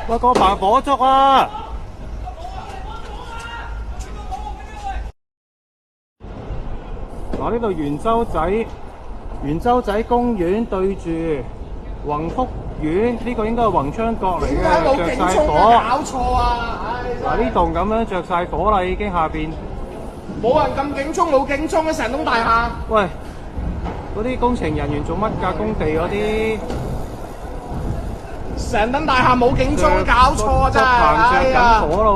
喂，個棚火燭啊！嗱，呢度元洲仔公園對住宏福苑，呢個應該係宏昌閣嚟嘅，着晒火。搞錯啊！嗱，呢棟咁樣着晒火啦，已經下邊。冇人咁警衝，冇警衝嘅成棟大廈。喂，嗰啲工程人員做乜㗎？工地嗰啲成棟大廈冇警衝，搞錯啊！真係。個棚着緊火咯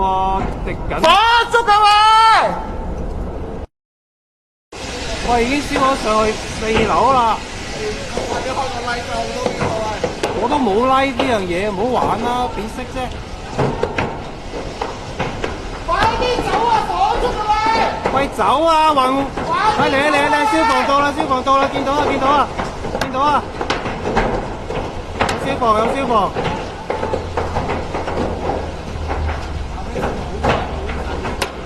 喎，滴緊。火燭啊喂！喂，已經燒咗上去4樓啦。或者開個 like 好多邊個啊？我都冇 like 呢樣嘢，唔好玩啦，點識啫？快啲走啊！火燭啊喂！喂，走啊！喂，嚟啊！消防到啦！見到啊！有消防。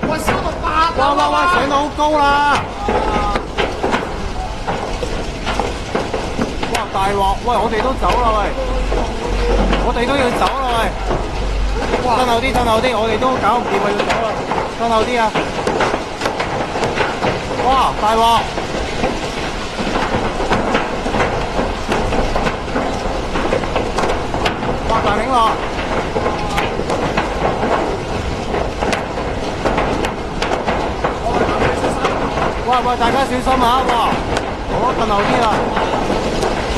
喂，燒到8樓哇！上到好高啦！哇！大鑊！喂，我哋都走啦喂！我哋都要走啦喂！褪後啲，我哋都搞唔掂啊，要走啦！褪後啲啊！哇！大鑊！哇！大領落！喂，大家小心下！哇！我褪後啲啦！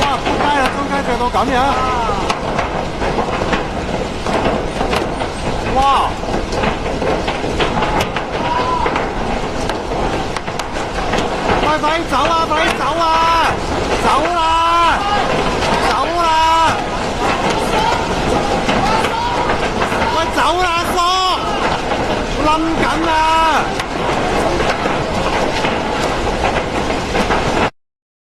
哇！仆街啦，中間着到咁樣！哇！快啲走啊！走啦！喂，走啦，阿叔！冧緊啊！